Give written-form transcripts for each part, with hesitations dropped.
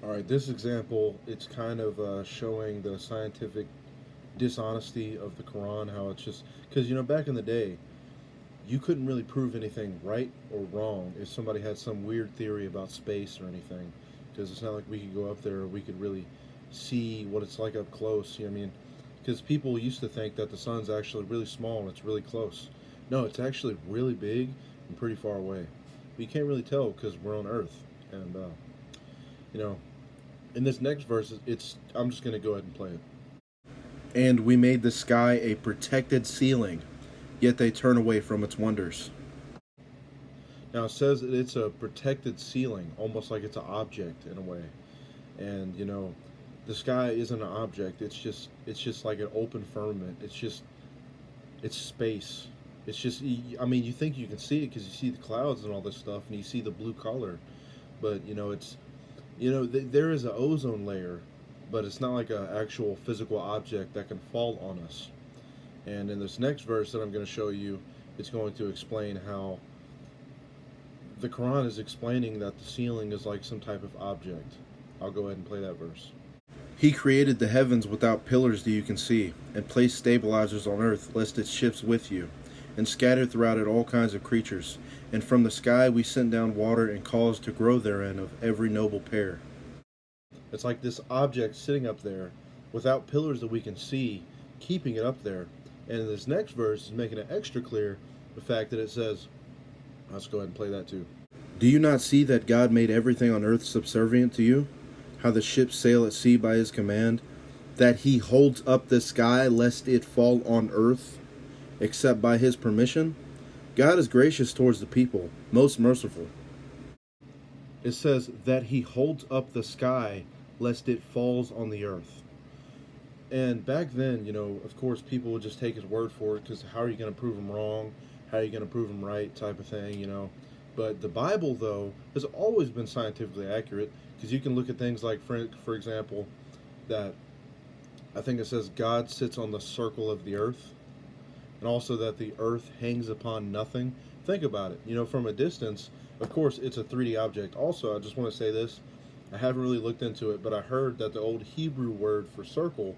All right, this example, it's kind of showing the scientific dishonesty of the Quran, how it's just because back in the day, you couldn't really prove anything right or wrong if somebody had some weird theory about space or anything, because it's not like we could go up there or we could really see what it's like up close. I mean, because people used to think that the sun's actually really small and it's really close. No, it's actually really big and pretty far away. But you can't really tell because we're on Earth, and you know, in this next verse, it's I'm just gonna go ahead and play it. And we made the sky a protected ceiling, yet they turn away from its wonders. Now it says that it's a protected ceiling, almost like it's an object in a way. And the sky isn't an object. It's just like an open firmament. It's space. It's just I mean, you think you can see it because you see the clouds and all this stuff, and you see the blue color, but there is an ozone layer, but it's not like an actual physical object that can fall on us. And in this next verse that I'm going to show you, it's going to explain how the Quran is explaining that the ceiling is like some type of object. I'll go ahead and play that verse. He created the heavens without pillars that you can see, and placed stabilizers on earth lest it shifts with you, and scattered throughout it all kinds of creatures. And from the sky we sent down water and caused to grow therein of every noble pair. It's like this object sitting up there without pillars that we can see, keeping it up there. And in this next verse is making it extra clear the fact that it says, let's go ahead and play that too. Do you not see that God made everything on earth subservient to you? How the ships sail at sea by his command? That he holds up the sky lest it fall on earth, except by his permission? God is gracious towards the people, most merciful. It says that he holds up the sky lest it falls on the earth. And back then, of course, people would just take his word for it because how are you going to prove him wrong? How are you going to prove him right? Type of thing. But the Bible, though, has always been scientifically accurate because you can look at things like, for example, that I think it says God sits on the circle of the earth, and also that the earth hangs upon nothing. Think about it. From a distance, of course, it's a 3D object. Also, I just want to say this. I haven't really looked into it, but I heard that the old Hebrew word for circle,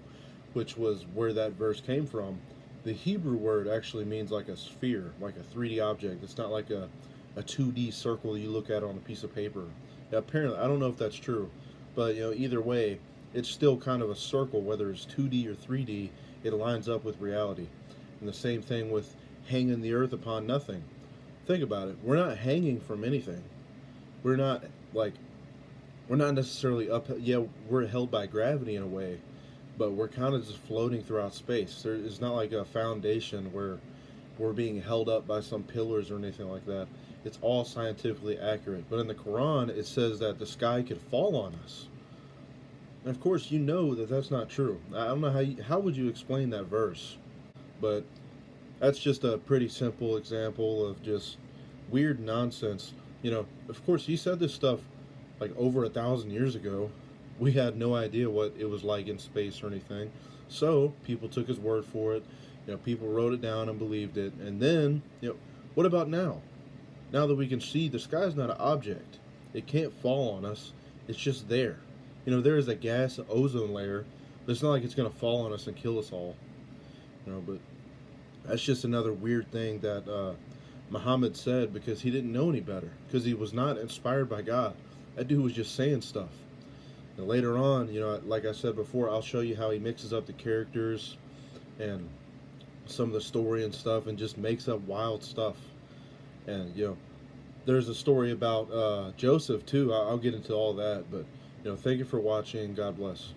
which was where that verse came from, the Hebrew word actually means like a sphere, like a 3D object. It's not like a 2D circle you look at on a piece of paper. Now, apparently, I don't know if that's true, but either way, it's still kind of a circle, whether it's 2D or 3D, it lines up with reality. And the same thing with hanging the earth upon nothing. Think about it. We're not hanging from anything. We're not like we're not necessarily up. Yeah, we're held by gravity in a way, but we're kind of just floating throughout space. There is not like a foundation where we're being held up by some pillars or anything like that. It's all scientifically accurate. But in the Quran, it says that the sky could fall on us. And of course, you know that that's not true. I don't know how would you explain that verse, but that's just a pretty simple example of just weird nonsense. Of course, he said this stuff like over 1,000 years ago. We had no idea what it was like in space or anything. So people took his word for it. People wrote it down and believed it. And then, what about now? Now that we can see the sky's not an object, it can't fall on us. It's just there. There is a gas ozone layer, but it's not like it's going to fall on us and kill us all. But that's just another weird thing that Muhammad said because he didn't know any better, because he was not inspired by God. That dude was just saying stuff. And later on, like I said before, I'll show you how he mixes up the characters and some of the story and stuff and just makes up wild stuff. And, there's a story about Joseph, too. I'll get into all that. But, thank you for watching. God bless.